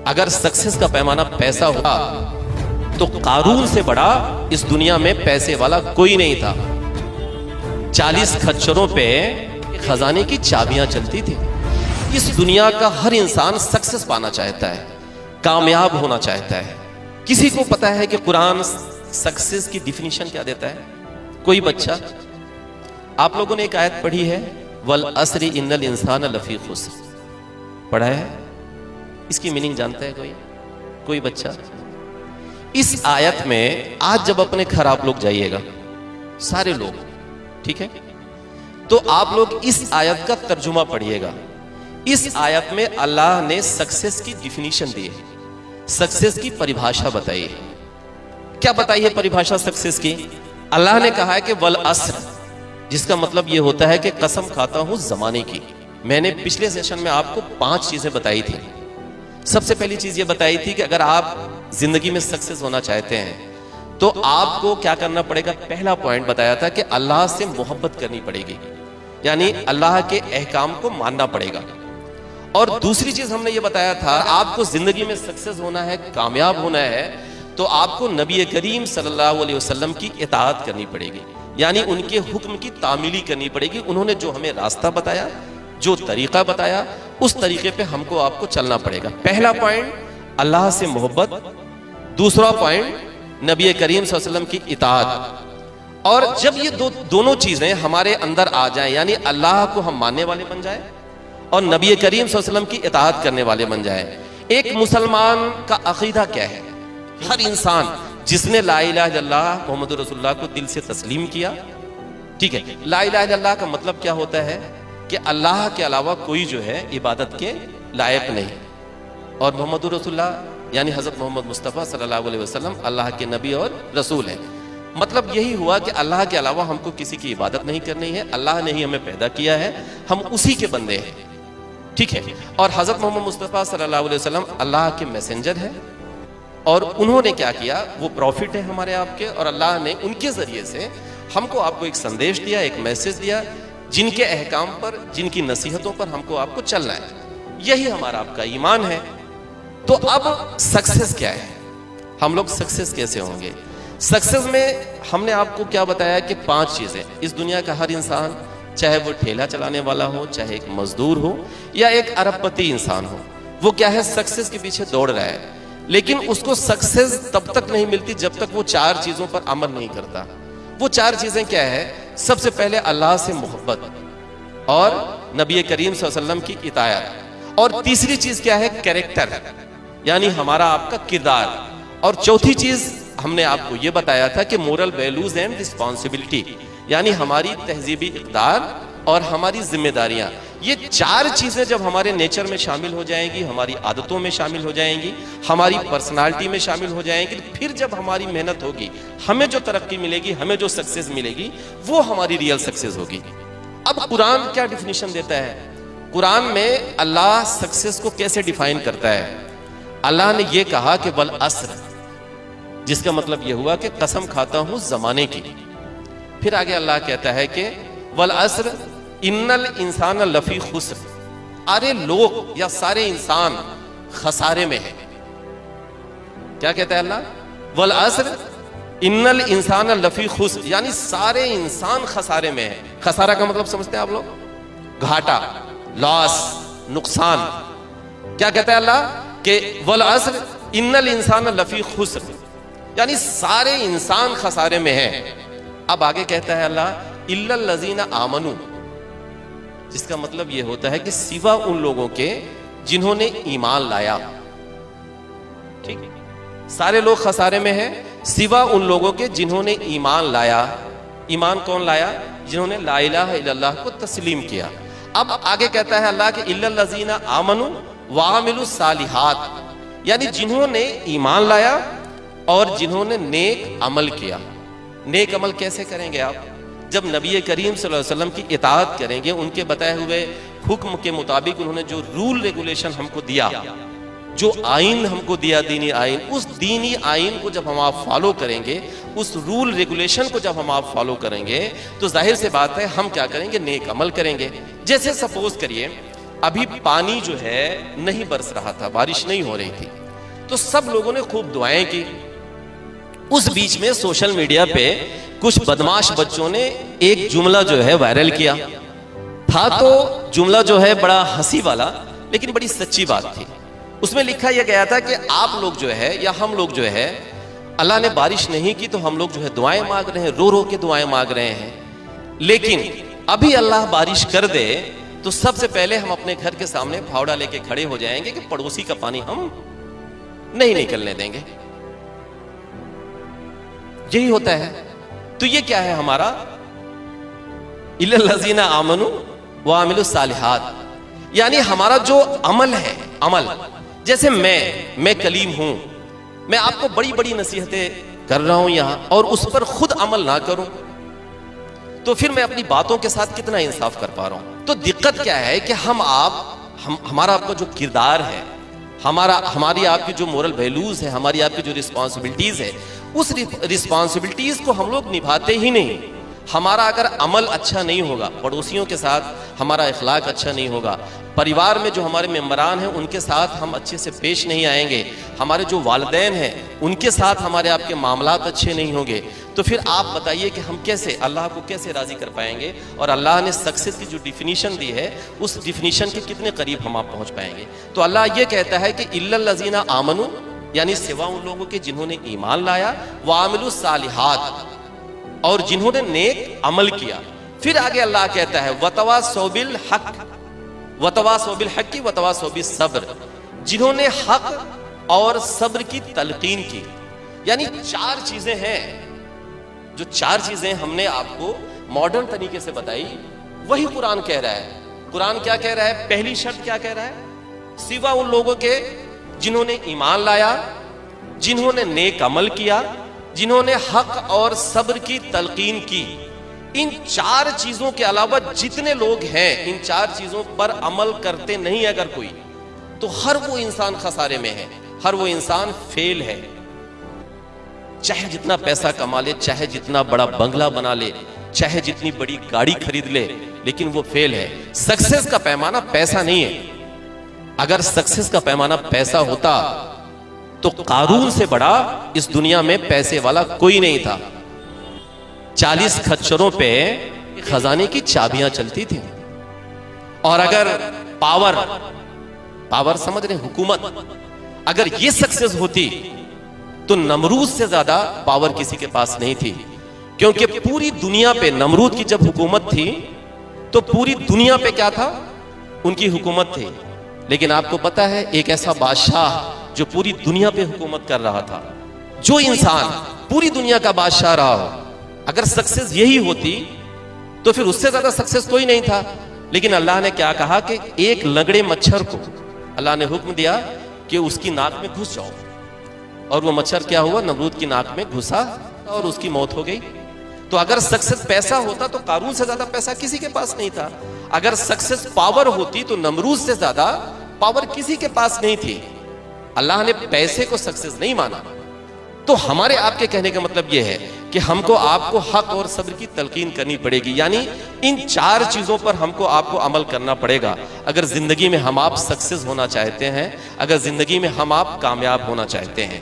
اگر سکسیس کا پیمانہ پیسہ ہوا تو قارون سے بڑا اس دنیا میں پیسے والا کوئی نہیں تھا. 40 کھچروں پہ خزانے کی چابیاں چلتی تھی. اس دنیا کا ہر انسان سکسیس پانا چاہتا ہے, کامیاب ہونا چاہتا ہے. کسی کو پتا ہے کہ قرآن سکسیس کی ڈیفینیشن کیا دیتا ہے؟ کوئی بچہ؟ آپ لوگوں نے ایک آیت پڑھی ہے وَالْعَصْرِ إِنَّ الْإِنسَانَ لَفِي خُسْرٍ, پڑھا ہے؟ اس کی میننگ جانتا ہے کوئی بچہ؟ اس آیت میں آج جب اپنے گھر آپ لوگ جائیے گا, سارے لوگ, ٹھیک ہے, تو آپ لوگ اس آیت کا ترجمہ پڑھیے گا. اس آیت میں اللہ نے سکسیس کی ڈیفینیشن دی ہے, سکسیس کی پریبھاشا بتائی ہے. کیا بتائی ہے پریبھاشا سکسیس کی؟ اللہ نے کہا ہے کہ والعصر, جس کا مطلب یہ ہوتا ہے کہ قسم کھاتا ہوں زمانے کی. میں نے پچھلے سیشن میں آپ کو 5 چیزیں بتائی تھی. سب سے پہلی چیز یہ بتائی تھی کہ اگر آپ زندگی میں سکسیس ہونا چاہتے ہیں تو آپ کو کیا کرنا پڑے گا. پہلا پوائنٹ بتایا تھا کہ اللہ سے محبت کرنی پڑے گی, یعنی اللہ کے احکام کو ماننا پڑے گا. اور دوسری چیز ہم نے یہ بتایا تھا, آپ کو زندگی میں سکسیس ہونا ہے, کامیاب ہونا ہے, تو آپ کو نبی کریم صلی اللہ علیہ وسلم کی اطاعت کرنی پڑے گی, یعنی ان کے حکم کی تعمیلی کرنی پڑے گی. انہوں نے جو ہمیں راستہ بتایا, جو طریقہ بتایا, اس طریقے پہ ہم کو آپ کو چلنا پڑے گا. پہلا پوائنٹ اللہ سے محبت, دوسرا پوائنٹ نبی کریم صلی اللہ علیہ وسلم کی اطاعت. اور جب یہ دونوں چیزیں ہمارے اندر آ جائیں, یعنی اللہ کو ہم ماننے والے بن جائیں اور نبی کریم صلی اللہ علیہ وسلم کی اطاعت کرنے والے بن جائیں. ایک مسلمان کا عقیدہ کیا ہے؟ ہر انسان جس نے لا الہ الا اللہ محمد رسول اللہ کو دل سے تسلیم کیا, ٹھیک ہے, لا الہ الا اللہ کا مطلب کیا ہوتا ہے کہ اللہ کے علاوہ کوئی جو ہے عبادت کے لائق نہیں, اور محمد رسول اللہ یعنی حضرت محمد مصطفیٰ صلی اللہ علیہ وسلم اللہ کے نبی اور رسول ہیں. مطلب یہی ہوا کہ اللہ کے علاوہ ہم کو کسی کی عبادت نہیں کرنی ہے, اللہ نے ہی ہمیں پیدا کیا ہے, ہم اسی کے بندے ہیں, ٹھیک ہے. اور حضرت محمد مصطفیٰ صلی اللہ علیہ وسلم اللہ کے میسنجر ہیں, اور انہوں نے کیا کیا, وہ پروفٹ ہیں ہمارے آپ کے, اور اللہ نے ان کے ذریعے سے ہم کو آپ کو ایک سندیش دیا, ایک میسج دیا, جن کے احکام پر, جن کی نصیحتوں پر ہم کو آپ کو چلنا ہے. یہی ہمارا آپ کا ایمان ہے. تو اب سکسیس کیا ہے, ہم لوگ سکسیس کیسے ہوں گے؟ سکسیس میں ہم نے آپ کو کیا بتایا کہ 5 چیزیں. اس دنیا کا ہر انسان, چاہے وہ ٹھیلا چلانے والا ہو, چاہے ایک مزدور ہو, یا ایک ارب پتی انسان ہو, وہ کیا ہے, سکسیس کے پیچھے دوڑ رہا ہے. لیکن اس کو سکسیس تب تک نہیں ملتی جب تک وہ 4 چیزوں پر عمل نہیں کرتا. وہ 4 چیزیں کیا ہے؟ سب سے پہلے اللہ سے محبت, اور نبی کریم صلی اللہ علیہ وسلم کی اطاعت, اور تیسری چیز کیا ہے؟ کیریکٹر, یعنی ہمارا آپ کا کردار, اور چوتھی چیز ہم نے آپ کو یہ بتایا تھا کہ مورل ویلیوز اینڈ رسپانسبلٹی, یعنی ہماری تہذیبی اقدار اور ہماری ذمہ داریاں. یہ 4 چیزیں جب ہمارے نیچر میں شامل ہو جائیں گی, ہماری عادتوں میں شامل ہو جائیں گی, ہماری پرسنالٹی میں شامل ہو جائیں گی, پھر جب ہماری محنت ہوگی, ہمیں جو ترقی ملے گی, ہمیں جو سکسیس ملے گی, وہ ہماری ریئل سکسیس ہوگی. اب قرآن کیا ڈیفینیشن دیتا ہے؟ قرآن میں اللہ سکسیس کو کیسے ڈیفائن کرتا ہے؟ اللہ نے یہ کہا کہ والعصر, جس کا مطلب یہ ہوا کہ قسم کھاتا ہوں زمانے کی. پھر آگے اللہ کہتا ہے کہ والعصر ان الانسان لفی خسر, ارے لوگ یا سارے انسان خسارے میں ہیں. کیا کہتا ہے اللہ؟ والعصر ان الانسان لفی خسر, یعنی سارے انسان خسارے میں ہیں. خسارہ کا مطلب سمجھتے ہیں آپ لوگ؟ گھاٹا, لاس, نقصان. کیا کہتا ہے اللہ کہ والعصر ان الانسان لفی خسر, یعنی سارے انسان خسارے میں ہیں. اب آگے کہتا ہے اللہ الا الذین آمنوا, جس کا مطلب یہ ہوتا ہے کہ سوا ان لوگوں کے جنہوں نے ایمان لایا. ٹھیک ہے, سارے لوگ خسارے میں ہیں سوا ان لوگوں کے جنہوں نے ایمان لایا. ایمان کون لایا؟ جنہوں نے لا الہ الا اللہ کو تسلیم کیا. اب آگے کہتا ہے اللہ کہ الا الذین آمنوا وعملوا الصالحات, یعنی جنہوں نے ایمان لایا اور جنہوں نے نیک عمل کیا. نیک عمل کیسے کریں گے آپ؟ جب نبی کریم صلی اللہ علیہ وسلم کی اطاعت کریں گے, ان کے بتائے ہوئے حکم کے مطابق انہوں نے جو رول ریگولیشن ہم کو دیا, جو آئین ہم کو دیا, دینی آئین, اس دینی آئین کو جب ہم آپ فالو کریں گے, اس رول ریگولیشن کو جب ہم آپ فالو کریں گے, تو ظاہر سے بات ہے ہم کیا کریں گے؟ نیک عمل کریں گے. جیسے سپوز کریے ابھی پانی جو ہے نہیں برس رہا تھا، بارش نہیں ہو رہی تھی، تو سب لوگوں نے خوب دعائیں کی۔ اس بیچ میں سوشل میڈیا پہ کچھ بدماش بچوں نے ایک جملہ جو ہے وائرل کیا تھا، تو جملہ جو ہے بڑا ہنسی والا لیکن بڑی سچی بات تھی۔ اس میں لکھا یہ گیا تھا کہ آپ لوگ جو ہے یا ہم لوگ جو ہے، اللہ نے بارش نہیں کی تو ہم لوگ جو ہے دعائیں مانگ رہے ہیں، رو رو کے دعائیں مانگ رہے ہیں، لیکن ابھی اللہ بارش کر دے تو سب سے پہلے ہم اپنے گھر کے سامنے پھاوڑا لے کے کھڑے ہو جائیں گے کہ پڑوسی کا پانی ہم نہیں نکلنے دیں گے۔ یہی ہوتا ہے۔ تو یہ کیا ہے ہمارا اِلَّا الَّذِينَ آمَنُوا وَعَمِلُوا الصَّالِحَاتِ، یعنی ہمارا جو عمل ہے، عمل جیسے میں کلیم ہوں، میں آپ کو بڑی بڑی نصیحتیں کر رہا ہوں یہاں اور اس پر خود عمل نہ کروں تو پھر میں اپنی باتوں کے ساتھ کتنا انصاف کر پا رہا ہوں۔ تو دقت کیا ہے کہ ہمارا آپ کا جو کردار ہے، ہماری آپ کی جو مورل ویلیوز ہے، ہماری آپ کی جو رسپانسبلٹیز ہے، اس رسپانسبلٹیز کو ہم لوگ نبھاتے ہی نہیں۔ ہمارا اگر عمل اچھا نہیں ہوگا، پڑوسیوں کے ساتھ ہمارا اخلاق اچھا نہیں ہوگا، پریوار میں جو ہمارے ممبران ہیں ان کے ساتھ ہم اچھے سے پیش نہیں آئیں گے، ہمارے جو والدین ہیں ان کے ساتھ ہمارے آپ کے معاملات اچھے نہیں ہوں گے، تو پھر آپ بتائیے کہ ہم کیسے اللہ کو کیسے راضی کر پائیں گے؟ اور اللہ نے سکسیس کی جو ڈیفینیشن دی ہے اس ڈیفینیشن کے کتنے قریب ہم آپ پہنچ پائیں گے؟ تو اللہ یہ کہتا ہے کہ اِلَّا الَّذِينَ آمَنُوا، یعنی سوا ان لوگوں کے جنہوں نے ایمان لایا، وَعَمِلُوا الصَّالِحَاتِ، اور جنہوں نے نیک عمل کیا۔ پھر آگے اللہ کہتا ہے وَتَوَاصَوْا بِالْحَقِّ وَتَوَاصَوْا بِالْحَقِّ وَتَوَاصَوْا بِالصَّبْرِ، جنہوں نے حق اور صبر کی تلقین کی۔ یعنی چار چیزیں ہیں، جو چار چیزیں ہم نے آپ کو ماڈرن طریقے سے بتائی، وہی قرآن کہہ رہا ہے۔ قرآن کیا کہہ رہا ہے؟ پہلی شرط کیا کہہ رہا ہے؟ سوا ان لوگوں کے جنہوں نے ایمان لایا، جنہوں نے نیک عمل کیا، جنہوں نے حق اور صبر کی تلقین کی۔ ان چار چیزوں کے علاوہ جتنے لوگ ہیں ان چار چیزوں پر عمل کرتے نہیں اگر کوئی، تو ہر وہ انسان خسارے میں ہے، ہر وہ انسان فیل ہے۔ چاہے جتنا پیسہ کما لے، چاہے جتنا بڑا بنگلہ بنا لے، چاہے جتنی بڑی گاڑی خرید لے، لیکن وہ فیل ہے۔ سکسیس کا پیمانہ پیسہ نہیں ہے۔ اگر سکسیس کا پیمانہ پیسہ ہوتا تو قارون سے بڑا اس دنیا میں پیسے والا کوئی نہیں تھا۔ 40 کھچروں پہ خزانے کی چابیاں چلتی تھیں، اور اگر پاور سمجھ رہے، حکومت، اگر یہ سکسیس ہوتی تو نمرود سے زیادہ پاور کسی کے پاس نہیں تھی، کیونکہ پوری دنیا پہ نمرود کی جب حکومت تھی تو پوری دنیا پہ کیا تھا؟ ان کی حکومت تھی۔ لیکن آپ کو پتا ہے ایک ایسا بادشاہ جو پوری دنیا پہ حکومت کر رہا تھا، جو انسان پوری دنیا کا بادشاہ رہا ہو، اگر سکسیس یہی ہوتی تو پھر اس سے زیادہ سکسیس کوئی نہیں تھا۔ لیکن اللہ نے کیا کہا کہ ایک لنگڑے مچھر کو اللہ نے حکم دیا کہ اس کی ناک میں گھس جاؤ، اور وہ مچھر کیا ہوا؟ نمرود کی ناک میں گھسا اور اس کی موت ہو گئی۔ تو اگر سکسیس پیسہ ہوتا تو قارون سے زیادہ پیسہ کسی کے پاس نہیں تھا۔ اگر سکسیس پاور ہوتی تو نمرود سے زیادہ پاور کسی کے پاس نہیں تھی۔ اللہ نے پیسے کو سکسیس نہیں مانا۔ تو ہمارے آپ کے کہنے کا مطلب یہ ہے کہ ہم کو آپ کو حق اور صبر کی تلقین کرنی پڑے گی، یعنی ان چار چیزوں پر ہم کو آپ کو عمل کرنا پڑے گا اگر زندگی میں ہم آپ سکسیس ہونا چاہتے ہیں، اگر زندگی میں ہم آپ کامیاب ہونا چاہتے ہیں۔